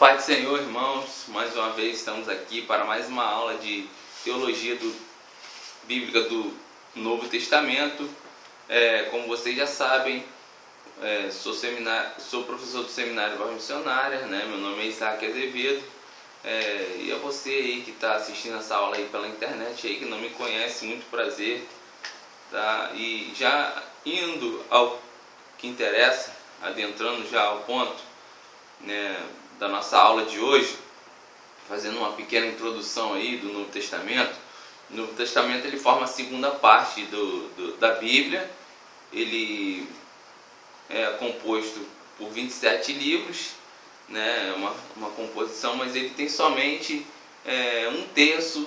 Pai do Senhor, irmãos, mais uma vez estamos aqui para mais uma aula de teologia bíblica do Novo Testamento. Como vocês já sabem, sou professor do Seminário Voz Missionária, né? Meu nome é Isaac Azevedo. E a você aí que está assistindo essa aula aí pela internet, aí que não me conhece, muito prazer. Tá? E já indo ao que interessa, adentrando já ao ponto, né, da nossa aula de hoje, fazendo uma pequena introdução aí do Novo Testamento. O Novo Testamento ele forma a segunda parte da Bíblia. Ele é composto por 27 livros, né, uma composição, mas ele tem somente um terço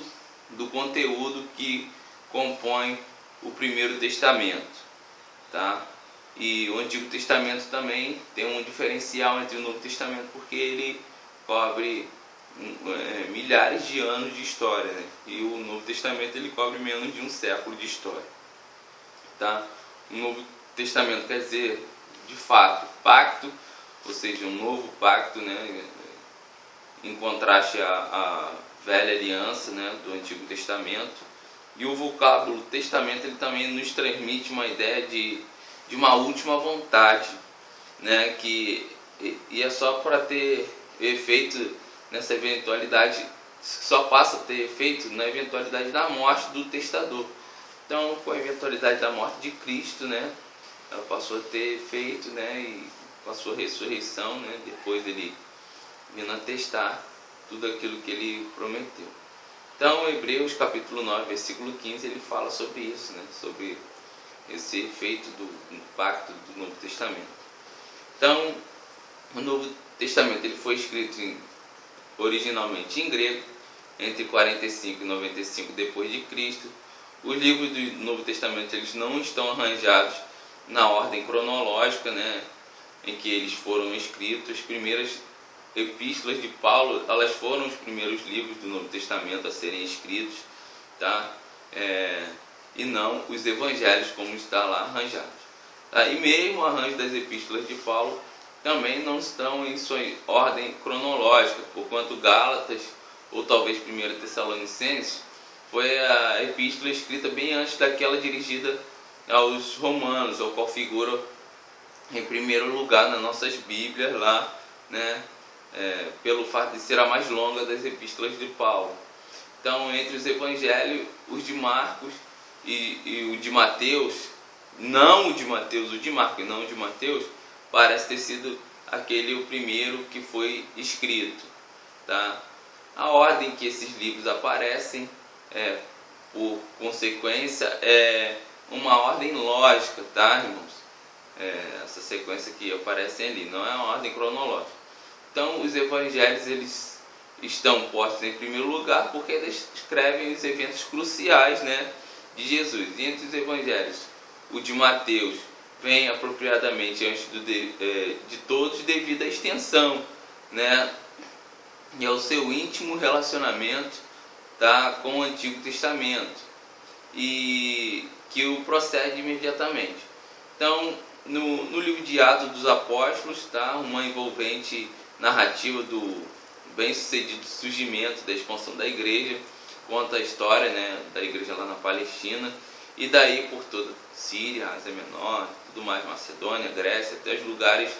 do conteúdo que compõe o Primeiro Testamento, tá? E o Antigo Testamento também tem um diferencial entre o Novo Testamento, porque ele cobre milhares de anos de história, né? E o Novo Testamento ele cobre menos de um século de história, tá? O Novo Testamento quer dizer, de fato, pacto, ou seja, um novo pacto, né? Em contraste à velha aliança, né? Do Antigo Testamento. E o vocábulo testamento ele também nos transmite uma ideia de uma última vontade, né, que é só para ter efeito nessa eventualidade, só passa a ter efeito na eventualidade da morte do testador. Então, com a eventualidade da morte de Cristo, né, ela passou a ter efeito, né, e com a sua ressurreição, né, depois ele vindo atestar tudo aquilo que ele prometeu. Então, Hebreus capítulo 9, versículo 15, ele fala sobre isso, né, sobre esse efeito do pacto do Novo Testamento. Então, o Novo Testamento ele foi escrito originalmente em grego, entre 45 e 95 depois de Cristo. Os livros do Novo Testamento eles não estão arranjados na ordem cronológica, né, em que eles foram escritos. As primeiras epístolas de Paulo, elas foram os primeiros livros do Novo Testamento a serem escritos, tá? E não os evangelhos como está lá arranjados. Tá? E mesmo o arranjo das epístolas de Paulo também não estão em sua ordem cronológica, porquanto Gálatas, ou talvez 1 Tessalonicenses, foi a epístola escrita bem antes daquela dirigida aos romanos, ao qual figura em primeiro lugar nas nossas Bíblias lá, né? Pelo fato de ser a mais longa das epístolas de Paulo. Então, entre os evangelhos, os de Marcos e o de Mateus, não o de Mateus, o de Marcos e não o de Mateus, parece ter sido aquele o primeiro que foi escrito, tá? A ordem que esses livros aparecem, por consequência, é uma ordem lógica, tá, irmãos? Essa sequência que aparece ali, não é uma ordem cronológica. Então, os evangelhos, eles estão postos em primeiro lugar porque eles descrevem os eventos cruciais, né, de Jesus. E entre os evangelhos, o de Mateus vem apropriadamente antes de todos devido à extensão, né, e ao seu íntimo relacionamento, tá, com o Antigo Testamento, e que o procede imediatamente. Então, no livro de Atos dos Apóstolos, tá, uma envolvente narrativa do bem-sucedido surgimento da expansão da igreja, conta a história, né, da igreja lá na Palestina, e daí por toda Síria, Ásia Menor, tudo mais, Macedônia, Grécia, até os lugares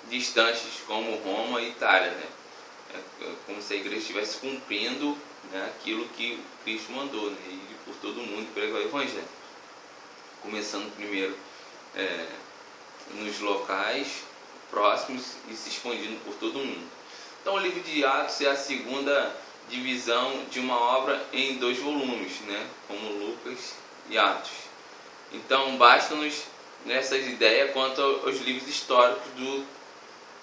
distantes como Roma e Itália, né? Como se a igreja estivesse cumprindo, né, aquilo que Cristo mandou, né, e por todo mundo pregar o Evangelho. Começando primeiro nos locais próximos e se expandindo por todo mundo. Então, o livro de Atos é a segunda divisão de uma obra em 2 volumes, né, como Lucas e Atos. Então, basta-nos nessas ideias quanto aos livros históricos do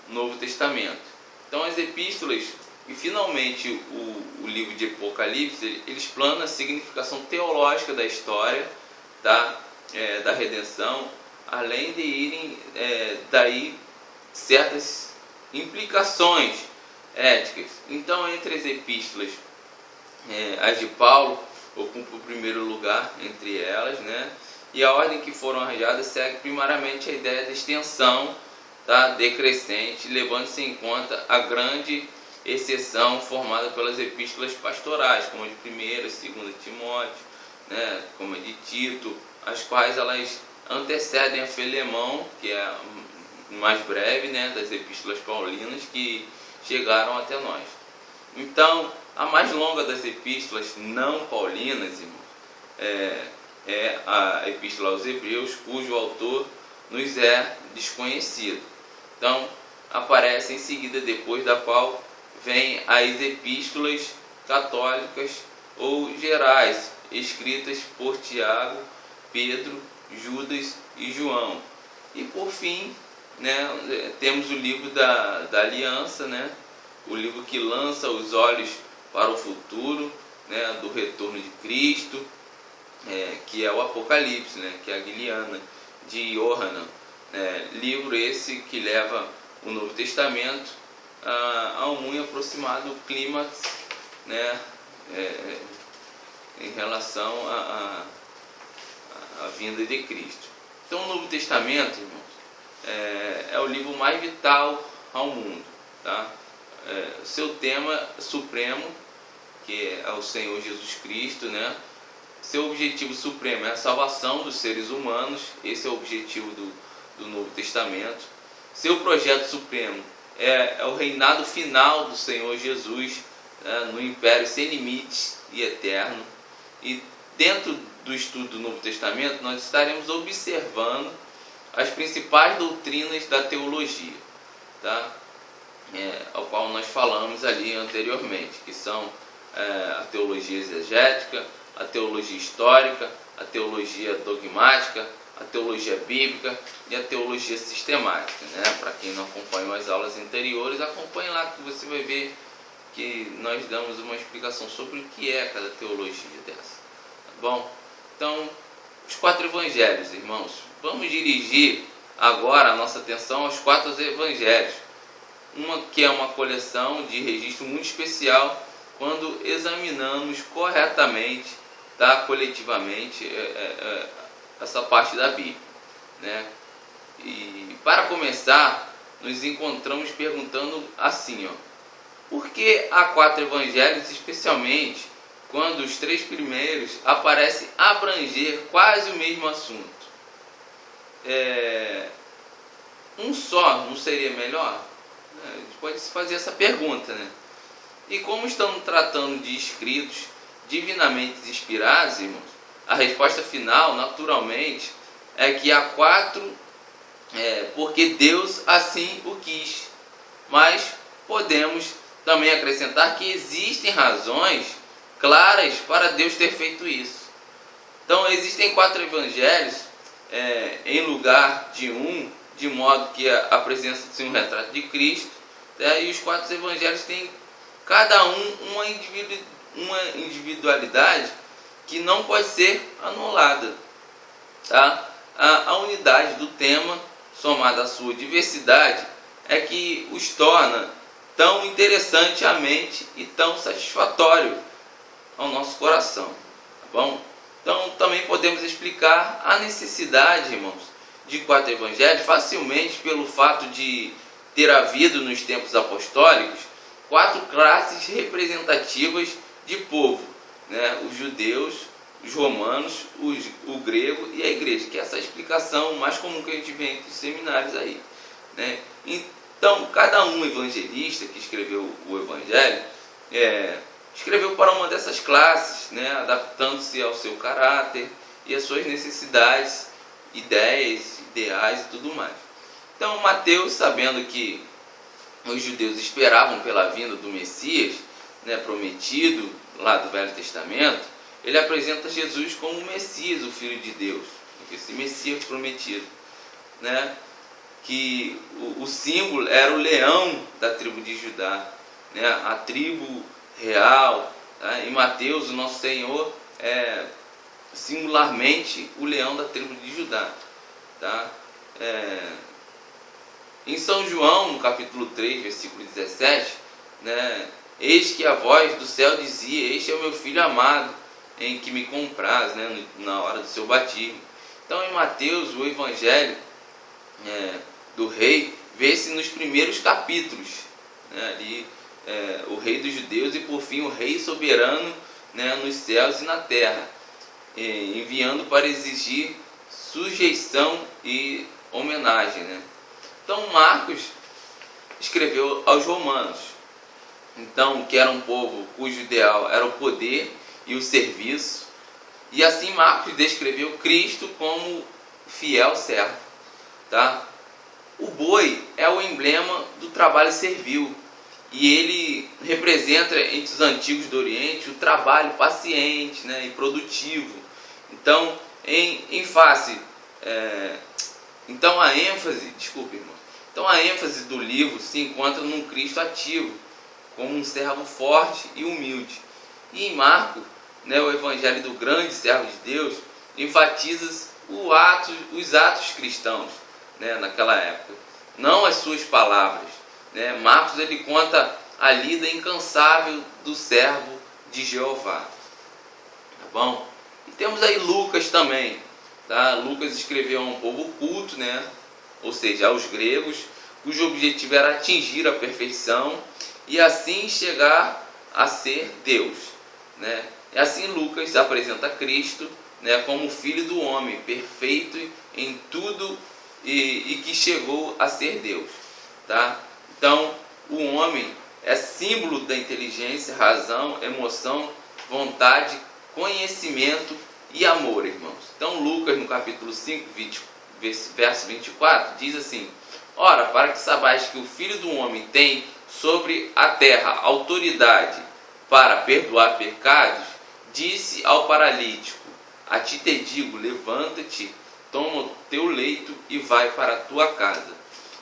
Novo Testamento. Então, as epístolas e, finalmente, o livro de Apocalipse, ele explana a significação teológica da história, tá, da redenção, além de irem daí certas implicações éticas. Então, entre as epístolas, as de Paulo ocupa o primeiro lugar entre elas, né? E a ordem que foram arranjadas segue primariamente a ideia de extensão, tá, decrescente, levando-se em conta a grande exceção formada pelas epístolas pastorais, como a de 1ª e 2ª Timóteo, né, como a de Tito, as quais elas antecedem a Filemão, que é a mais breve, né, das epístolas paulinas que chegaram até nós. Então, a mais longa das epístolas não paulinas, irmãos, é a Epístola aos Hebreus, cujo autor nos é desconhecido. Então, aparece em seguida, depois da qual vem as epístolas católicas ou gerais, escritas por Tiago, Pedro, Judas e João. E por fim, né, temos o livro da aliança, né, o livro que lança os olhos para o futuro, né, do retorno de Cristo, que é o Apocalipse, né, que é a Guiliana de Yohanan, livro esse que leva o Novo Testamento a um muito aproximado clímax, né, em relação à vinda de Cristo. Então, o Novo Testamento, irmãos, é o livro mais vital ao mundo, tá? Seu tema supremo, que é o Senhor Jesus Cristo, né? Seu objetivo supremo é a salvação dos seres humanos. Esse é o objetivo do Novo Testamento. Seu projeto supremo é o reinado final do Senhor Jesus, né, no império sem limites e eterno. E dentro do estudo do Novo Testamento, nós estaremos observando as principais doutrinas da teologia, tá? Ao qual nós falamos ali anteriormente, que são a teologia exegética, a teologia histórica, a teologia dogmática, a teologia bíblica e a teologia sistemática, né? Para quem não acompanhou as aulas anteriores, acompanhe lá que você vai ver que nós damos uma explicação sobre o que é cada teologia dessa, tá bom? Então, os 4 evangelhos, irmãos, vamos dirigir agora a nossa atenção aos 4 evangelhos, que é uma coleção de registro muito especial quando examinamos corretamente, tá, coletivamente, essa parte da Bíblia, né? E para começar, nos encontramos perguntando assim, por que há 4 evangelhos, especialmente quando os 3 primeiros aparecem abranger quase o mesmo assunto? Um só não seria melhor? A gente pode se fazer essa pergunta, né? E como estamos tratando de escritos divinamente inspirados, irmãos, a resposta final, naturalmente, é que há 4 porque Deus assim o quis. Mas podemos também acrescentar que existem razões claras para Deus ter feito isso. Então, existem 4 evangelhos em lugar de um, de modo que a presença de um retrato de Cristo, e os 4 evangelhos têm cada uma individualidade que não pode ser anulada, tá? A unidade do tema, somada à sua diversidade, é que os torna tão interessante à mente e tão satisfatório ao nosso coração, tá bom? Então, também podemos explicar a necessidade, irmãos, de 4 evangelhos facilmente pelo fato de ter havido nos tempos apostólicos 4 classes representativas de povo, né? Os judeus, os romanos, o grego e a igreja, que é essa explicação mais comum que a gente vê entre os seminários aí, né? Então, cada um evangelista que escreveu o evangelho escreveu para uma dessas classes, né? Adaptando-se ao seu caráter e às suas necessidades, ideias, ideais e tudo mais. Então, Mateus, sabendo que os judeus esperavam pela vinda do Messias, né, prometido lá do Velho Testamento, ele apresenta Jesus como o Messias, o Filho de Deus, esse Messias prometido, né, que o símbolo era o leão da tribo de Judá, né, a tribo real, tá? Em Mateus, o nosso Senhor é singularmente o leão da tribo de Judá, tá? Em São João, no capítulo 3, versículo 17, né, eis que a voz do céu dizia: este é o meu filho amado, em que me compraz, né, na hora do seu batismo. Então, em Mateus, o evangelho do rei vê-se nos primeiros capítulos, né, ali o rei dos judeus e por fim o rei soberano, né, nos céus e na terra, enviando para exigir sujeição e homenagem, né? Então Marcos escreveu aos romanos, então, que era um povo cujo ideal era o poder e o serviço, e assim Marcos descreveu Cristo como fiel servo, tá? O boi é o emblema do trabalho servil, e ele representa entre os antigos do Oriente o trabalho paciente, né, e produtivo. Então, então a ênfase do livro se encontra num Cristo ativo, como um servo forte e humilde. E em Marcos, né, o evangelho do grande servo de Deus enfatiza os atos cristãos, né, naquela época, não as suas palavras, né? Marcos ele conta a lida incansável do servo de Jeová, tá bom? E temos aí Lucas também, tá? Lucas escreveu a um povo culto, né? Ou seja, aos gregos, cujo objetivo era atingir a perfeição e assim chegar a ser Deus, né? E assim Lucas apresenta Cristo, né, como filho do homem, perfeito em tudo e que chegou a ser Deus, tá? Então, o homem é símbolo da inteligência, razão, emoção, vontade, conhecimento e amor, irmãos. Então, Lucas, no capítulo 5, verso 24, diz assim: ora, para que saibais que o Filho do Homem tem sobre a terra autoridade para perdoar pecados, disse ao paralítico: a ti te digo, levanta-te, toma o teu leito e vai para a tua casa.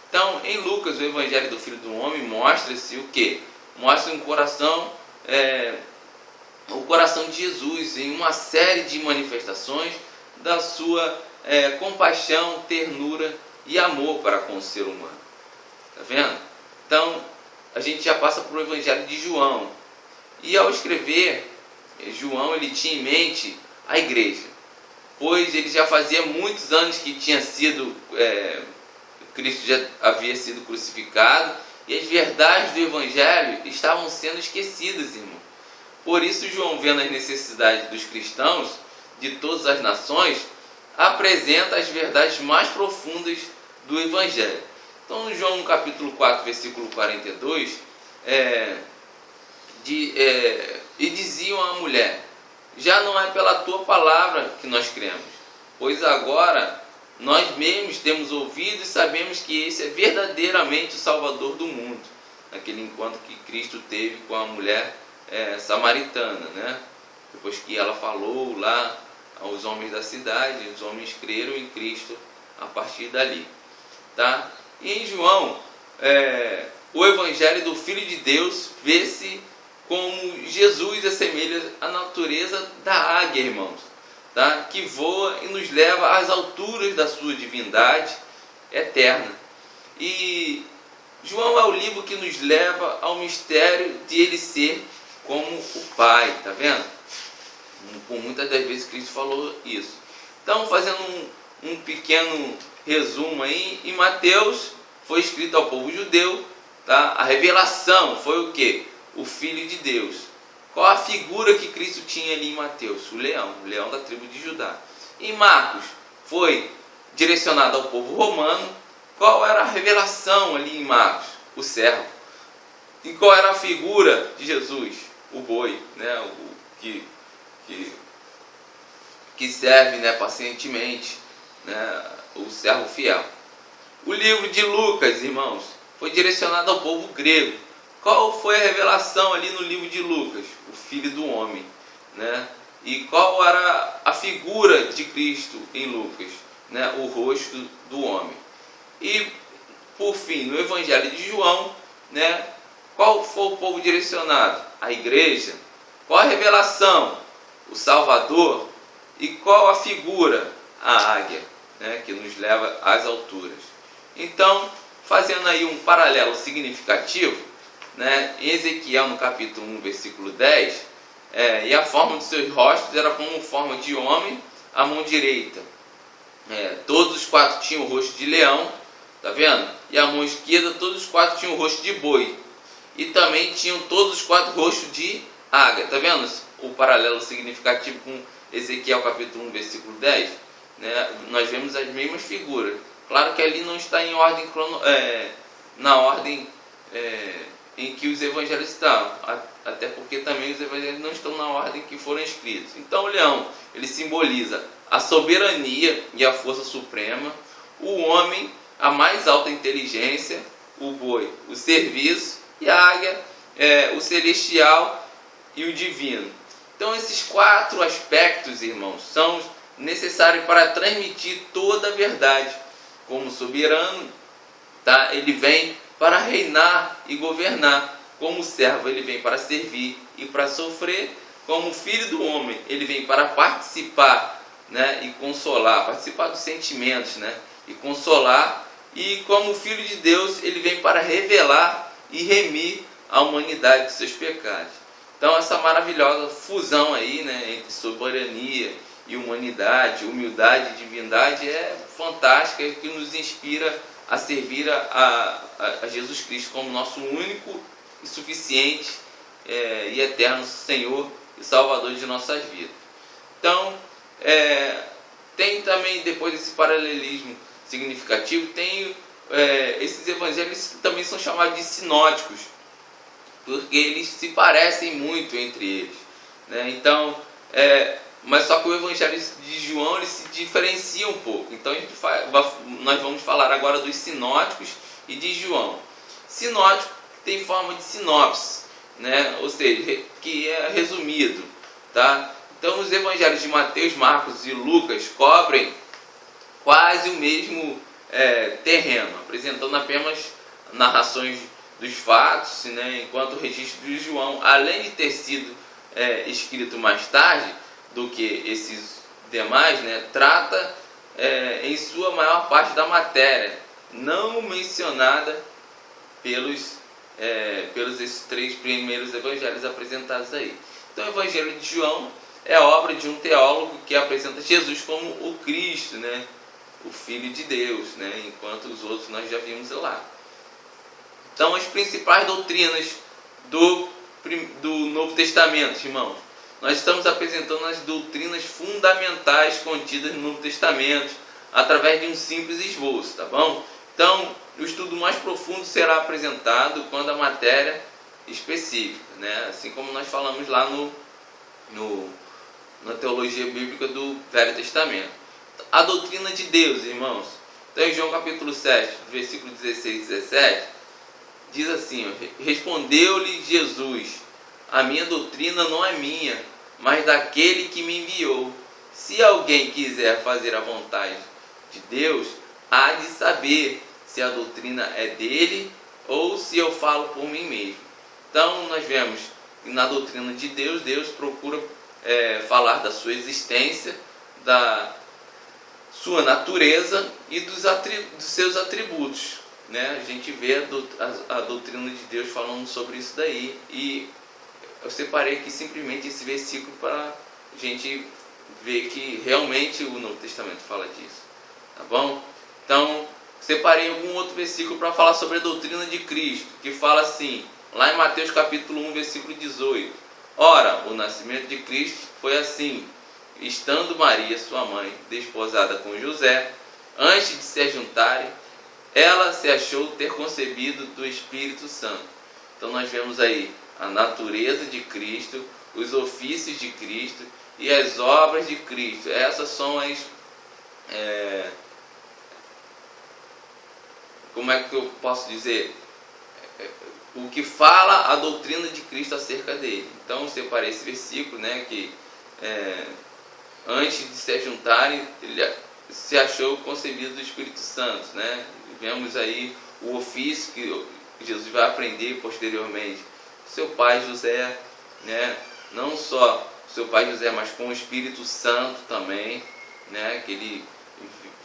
Então, em Lucas, o Evangelho do Filho do Homem mostra-se o quê? Mostra o coração de Jesus em uma série de manifestações da sua compaixão, ternura e amor para com o ser humano. Tá vendo? Então, a gente já passa para o Evangelho de João. E ao escrever, João ele tinha em mente a igreja, pois ele já fazia muitos anos que tinha sido Cristo já havia sido crucificado e as verdades do Evangelho estavam sendo esquecidas, irmão. Por isso João, vendo as necessidades dos cristãos de todas as nações, apresenta as verdades mais profundas do Evangelho. Então, João, no capítulo 4, versículo 42, e diziam à mulher: já não é pela tua palavra que nós cremos, pois agora nós mesmos temos ouvido e sabemos que esse é verdadeiramente o Salvador do mundo. Naquele encontro que Cristo teve com a mulher samaritana, né? Depois que ela falou lá aos homens da cidade, os homens creram em Cristo a partir dali, tá? E em João, o Evangelho do Filho de Deus vê-se como Jesus assemelha a natureza da águia, irmãos, tá? Que voa e nos leva às alturas da sua divindade eterna. E João é o livro que nos leva ao mistério de ele ser como o Pai, tá vendo? Por muitas das vezes Cristo falou isso. Então, fazendo um pequeno resumo aí, em Mateus foi escrito ao povo judeu, tá? A revelação foi o quê? O Filho de Deus. Qual a figura que Cristo tinha ali em Mateus? O leão da tribo de Judá. Em Marcos foi direcionado ao povo romano. Qual era a revelação ali em Marcos? O servo. E qual era a figura de Jesus? O boi, né? O que serve, né, pacientemente, né? O servo fiel. O livro de Lucas, irmãos, foi direcionado ao povo grego. Qual foi a revelação ali no livro de Lucas? O Filho do Homem, né? E qual era a figura de Cristo em Lucas? Né? O rosto do homem. E, por fim, no Evangelho de João, né? Qual foi o povo direcionado? A igreja. Qual a revelação? O Salvador. E qual a figura? A águia, né? Que nos leva às alturas. Então, fazendo aí um paralelo significativo, né? Em Ezequiel, no capítulo 1, versículo 10, e a forma de seus rostos era como forma de homem, a mão direita. Todos os quatro tinham o rosto de leão, tá vendo? E a mão esquerda, todos os quatro tinham o rosto de boi. e também tinham todos os 4 rostos de águia. Tá vendo o paralelo significativo com Ezequiel capítulo 1, versículo 10? Né? Nós vemos as mesmas figuras. Claro que ali não está em ordem na ordem em que os evangelhos estão, até porque também os evangelhos não estão na ordem que foram escritos. Então o leão, ele simboliza a soberania e a força suprema, o homem, a mais alta inteligência, o boi, o serviço, e a águia, o celestial e o divino. Então esses 4 aspectos, irmãos, são necessários para transmitir toda a verdade. Como soberano, tá? Ele vem para reinar e governar. Como servo, ele vem para servir e para sofrer. Como filho do homem, ele vem para participar, né, e consolar, participar dos sentimentos, né, e consolar. E como filho de Deus, ele vem para revelar e remir a humanidade de seus pecados. Então essa maravilhosa fusão aí, né, entre soberania e humanidade, humildade e divindade é fantástica, que nos inspira a servir a Jesus Cristo como nosso único e suficiente e eterno Senhor e Salvador de nossas vidas. Então, tem também, depois desse paralelismo significativo, tem esses evangelhos que também são chamados de sinóticos, porque eles se parecem muito entre eles, né? Então, mas só que o evangelho de João, ele se diferencia um pouco. Então nós vamos falar agora dos sinóticos e de João. Sinótico tem forma de sinopse, né? Ou seja, que é resumido, tá? Então os evangelhos de Mateus, Marcos e Lucas cobrem quase o mesmo terreno, apresentando apenas narrações dos fatos, né? Enquanto o registro de João, além de ter sido escrito mais tarde do que esses demais, né, trata em sua maior parte da matéria não mencionada pelos esses 3 primeiros evangelhos apresentados aí. Então o evangelho de João é a obra de um teólogo que apresenta Jesus como o Cristo, né, o Filho de Deus, né, enquanto os outros nós já vimos lá. Então as principais doutrinas do Novo Testamento, irmãos, nós estamos apresentando as doutrinas fundamentais contidas no Novo Testamento através de um simples esboço, tá bom? Então, o estudo mais profundo será apresentado quando a matéria específica, né? Assim como nós falamos lá na teologia bíblica do Velho Testamento. A doutrina de Deus, irmãos. Então, em João capítulo 7, versículo 16 e 17, diz assim: respondeu-lhe Jesus: a minha doutrina não é minha, mas daquele que me enviou. Se alguém quiser fazer a vontade de Deus, há de saber se a doutrina é dele ou se eu falo por mim mesmo. Então nós vemos que na doutrina de Deus, Deus procura falar da sua existência, da sua natureza e dos seus atributos, né? A gente vê a doutrina de Deus falando sobre isso daí, e eu separei aqui simplesmente esse versículo para a gente ver que realmente o Novo Testamento fala disso, tá bom? Então, separei algum outro versículo para falar sobre a doutrina de Cristo, que fala assim, lá em Mateus capítulo 1, versículo 18: ora, o nascimento de Cristo foi assim: estando Maria, sua mãe, desposada com José, antes de se ajuntarem, ela se achou ter concebido do Espírito Santo. Então nós vemos aí a natureza de Cristo, os ofícios de Cristo e as obras de Cristo. Essas são as... como é que eu posso dizer? O que fala a doutrina de Cristo acerca dele. Então eu separei esse versículo, né, que antes de se ajuntarem, ele se achou concebido do Espírito Santo, né? Vemos aí o ofício que Jesus vai aprender posteriormente. Seu pai José, né? Não só seu pai José, mas com o Espírito Santo também, né? Que ele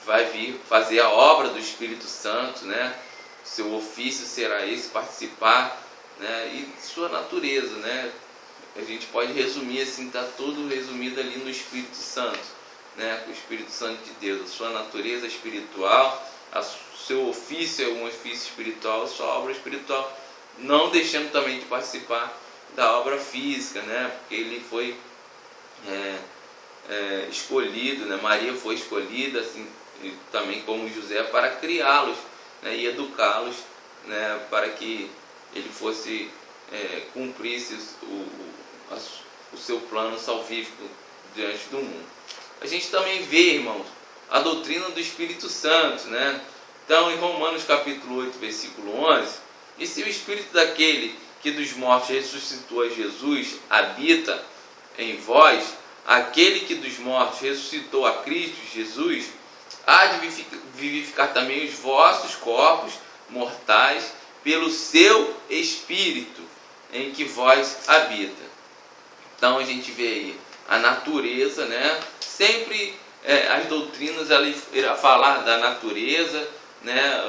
vai vir fazer a obra do Espírito Santo, né? Seu ofício será esse, participar, né? E sua natureza, né? A gente pode resumir assim, está tudo resumido ali no Espírito Santo, né? O Espírito Santo de Deus, a sua natureza espiritual, seu ofício é um ofício espiritual, a sua obra espiritual não deixando também de participar da obra física, né? Porque ele foi escolhido, né? Maria foi escolhida, assim, também como José, para criá-los, né? E educá-los, né? Para que ele fosse cumprisse o seu plano salvífico diante do mundo. A gente também vê, irmãos, a doutrina do Espírito Santo, né? Então, em Romanos capítulo 8, versículo 11, e se o Espírito daquele que dos mortos ressuscitou a Jesus habita em vós, aquele que dos mortos ressuscitou a Cristo Jesus, há de vivificar também os vossos corpos mortais pelo seu Espírito em que vós habita. Então a gente vê aí a natureza, né? Sempre as doutrinas ela irá falar da natureza, né?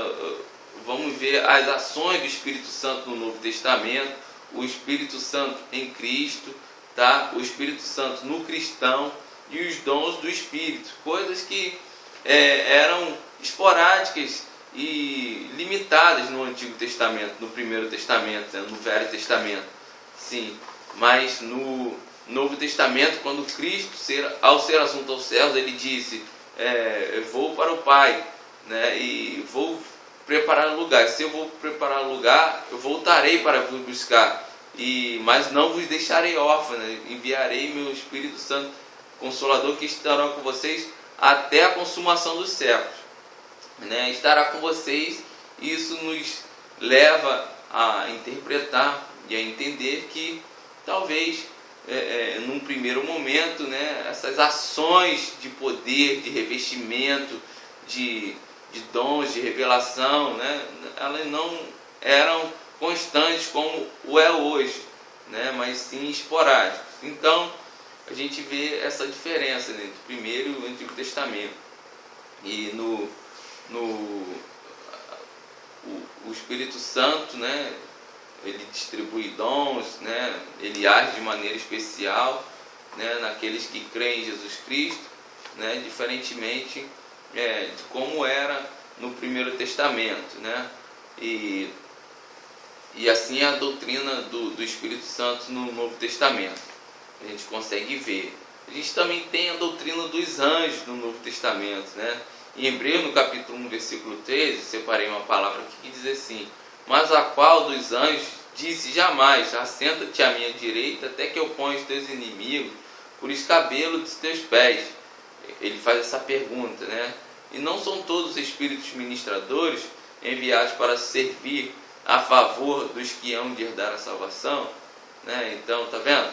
Vamos ver as ações do Espírito Santo no Novo Testamento, o Espírito Santo em Cristo, tá? O Espírito Santo no cristão e os dons do Espírito, coisas que eram esporádicas e limitadas no Antigo Testamento, no Primeiro Testamento, né? No Velho Testamento, sim, mas no Novo Testamento, quando Cristo, ao ser assunto aos céus, ele disse, vou para o Pai, né? E vou preparar lugar. Se eu vou preparar lugar, eu voltarei para vos buscar, mas não vos deixarei órfãos, né? Enviarei meu Espírito Santo Consolador, que estará com vocês até a consumação dos séculos, né? Estará com vocês. Isso nos leva a interpretar e a entender que talvez num primeiro momento, né, essas ações de poder, de revestimento, de dons, de revelação, né, elas não eram constantes como o é hoje, né, mas sim esporádicos. Então a gente vê essa diferença, né, entre o Primeiro e o Antigo Testamento. E o Espírito Santo, né, ele distribui dons, né, ele age de maneira especial, né, naqueles que creem em Jesus Cristo, né, diferentemente de como era no Primeiro Testamento, né, e assim é a doutrina do Espírito Santo no Novo Testamento. A gente consegue ver. A gente também tem a doutrina dos anjos no Novo Testamento, né? Em Hebreus, no capítulo 1, versículo 13, separei uma palavra aqui que diz assim: mas a qual dos anjos disse jamais, assenta-te à minha direita, até que eu ponha os teus inimigos por escabelo dos teus pés. Ele faz essa pergunta, né? E não são todos os espíritos ministradores enviados para servir a favor dos que hão de herdar a salvação, né? Então, tá vendo?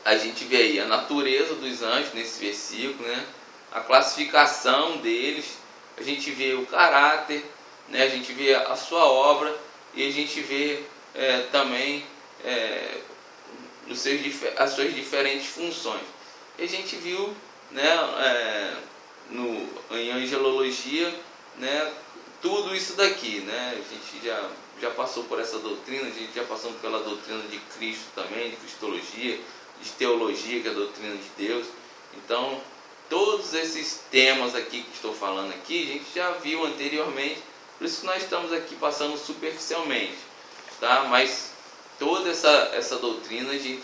A gente vê aí a natureza dos anjos nesse versículo, né? A classificação deles, a gente vê o caráter, né? A gente vê a sua obra e a gente vê também as suas diferentes funções. E a gente viu, né, em angelologia, né, tudo isso daqui, né? A gente já passou por essa doutrina, a gente já passou pela doutrina de Cristo também, de cristologia, de teologia, que é a doutrina de Deus. Então, todos esses temas aqui que estou falando aqui, a gente já viu anteriormente, por isso que nós estamos aqui passando superficialmente, tá? Mas toda essa doutrina a gente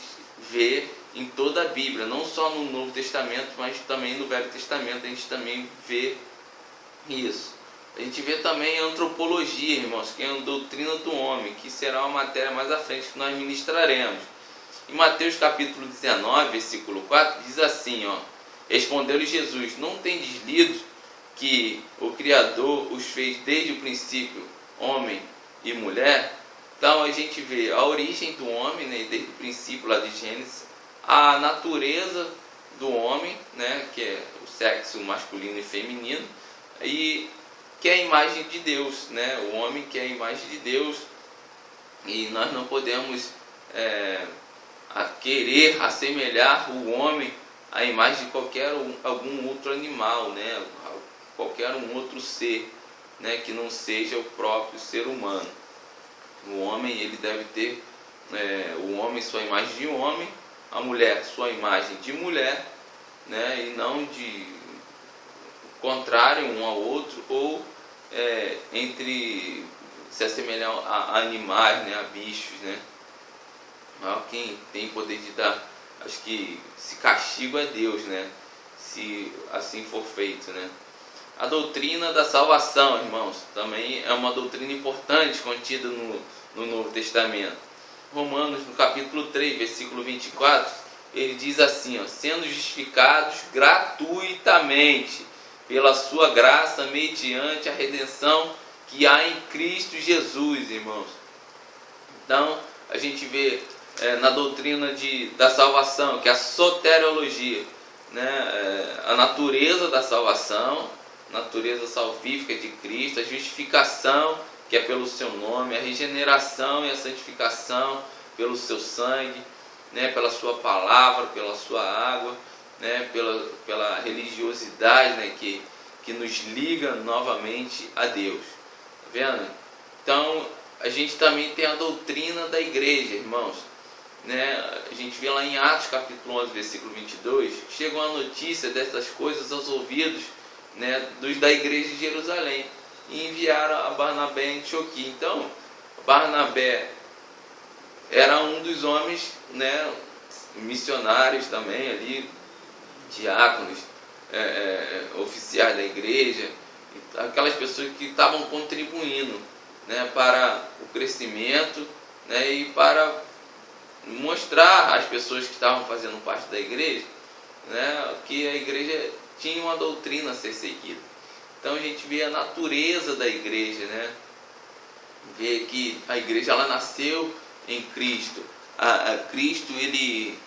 vê em toda a Bíblia, não só no Novo Testamento, mas também no Velho Testamento a gente também vê isso. A gente vê também a antropologia, irmãos, que é a doutrina do homem, que será uma matéria mais à frente que nós ministraremos. Em Mateus capítulo 19, versículo 4, diz assim, ó: respondeu-lhe Jesus: não tendes lido que o Criador os fez desde o princípio homem e mulher? Então a gente vê a origem do homem, né, desde o princípio lá de Gênesis, a natureza do homem, né, que é o sexo masculino e feminino, e que é a imagem de Deus, né, o homem que é a imagem de Deus, e nós não podemos querer assemelhar o homem à imagem de algum outro animal, né, qualquer outro ser, né, que não seja o próprio ser humano. O homem, ele deve ter, o homem sua imagem de homem, a mulher sua imagem de mulher, né, e não de contrário um ao outro, ou entre se assemelhar a animais, né, a bichos, né? Quem tem poder de dar, acho que se castigo é Deus, né? Se assim for feito, né? A doutrina da salvação, irmãos, também é uma doutrina importante contida no Novo Testamento. Romanos, no capítulo 3, versículo 24, ele diz assim, sendo justificados gratuitamente pela sua graça mediante a redenção que há em Cristo Jesus, irmãos. Então, a gente vê na doutrina da salvação, que é a soteriologia, né? A natureza da salvação, natureza salvífica de Cristo, a justificação, que é pelo seu nome, a regeneração e a santificação pelo seu sangue, né? Pela sua palavra, pela sua água, né? Pela religiosidade, né? que nos liga novamente a Deus. Tá vendo? Então, a gente também tem a doutrina da igreja, irmãos. Né? A gente vê lá em Atos capítulo 11, versículo 22, chegou a notícia dessas coisas aos ouvidos, né, dos da igreja de Jerusalém, e enviaram a Barnabé em Antioquia. Então, Barnabé era um dos homens, né, missionários também ali, diáconos, oficiais da igreja, aquelas pessoas que estavam contribuindo, né, para o crescimento, né, e para mostrar às pessoas que estavam fazendo parte da igreja, né, que a igreja tinha uma doutrina a ser seguida. Então a gente vê a natureza da igreja, né? Vê que a igreja ela nasceu em Cristo. Cristo ele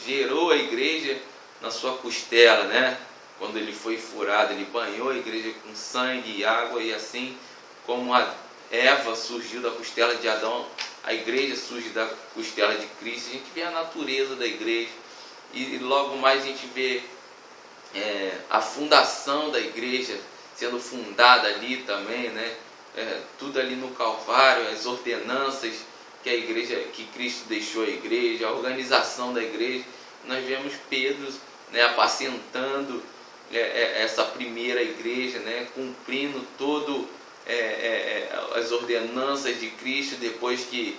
gerou a igreja na sua costela, né? Quando ele foi furado, ele banhou a igreja com sangue e água, e assim como a Eva surgiu da costela de Adão, a igreja surge da costela de Cristo. A gente vê a natureza da igreja, e logo mais a gente vê a fundação da igreja sendo fundada ali também, né? Tudo ali no Calvário, as ordenanças que Cristo deixou à igreja, a organização da igreja. Nós vemos Pedro, né, apacentando essa primeira igreja, né, cumprindo todo as ordenanças de Cristo, depois que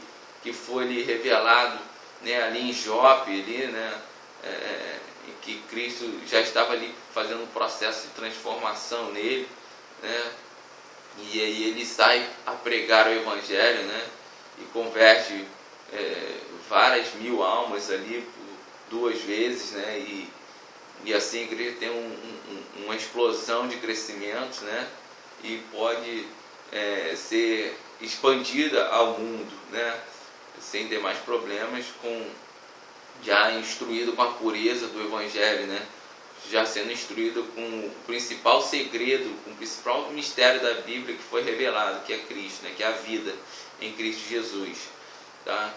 foi revelado, né, ali em Jope, ali, né, que Cristo já estava ali fazendo um processo de transformação nele, né, e aí ele sai a pregar o Evangelho, né, e converte várias mil almas ali por 2 vezes, né, e assim a igreja tem uma explosão de crescimento, né, e pode ser expandida ao mundo, né, sem demais problemas, já instruído com a pureza do Evangelho, né, já sendo instruído com o principal segredo, com o principal mistério da Bíblia que foi revelado, que é Cristo, né, que é a vida em Cristo Jesus, tá?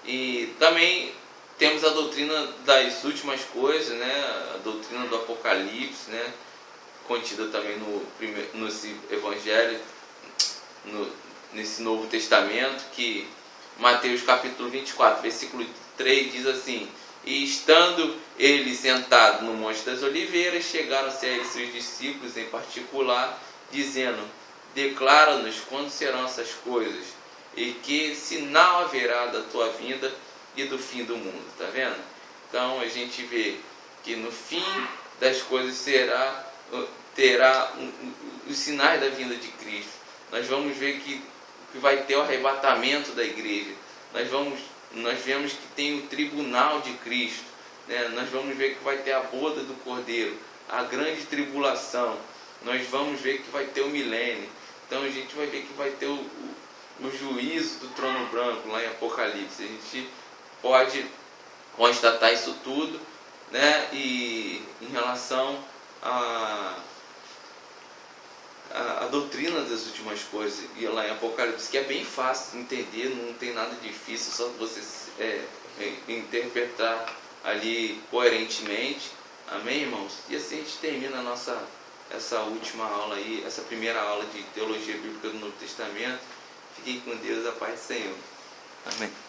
E também temos a doutrina das últimas coisas, né, a doutrina do Apocalipse, né, contida também nesse Evangelho, nesse Novo Testamento, que Mateus capítulo 24, versículo 3 diz assim: e estando ele sentado no Monte das Oliveiras, chegaram-se a ele seus discípulos em particular, dizendo: declara-nos quando serão essas coisas, e que sinal haverá da tua vinda e do fim do mundo. Tá vendo? Então a gente vê que no fim das coisas terá os sinais da vinda de Cristo. Nós vamos ver que vai ter o arrebatamento da igreja. Nós vemos que tem o tribunal de Cristo, né? Nós vamos ver que vai ter a boda do Cordeiro, a grande tribulação. Nós vamos ver que vai ter o milênio. Então a gente vai ver que vai ter o juízo do trono branco lá em Apocalipse. A gente pode constatar isso tudo, né? E em relação a doutrina das últimas coisas, e lá em Apocalipse, que é bem fácil de entender, não tem nada difícil, só você interpretar ali coerentemente. Amém, irmãos? E assim a gente termina essa última aula aí, essa primeira aula de teologia bíblica do Novo Testamento. Fiquem com Deus, a paz do Senhor. Amém.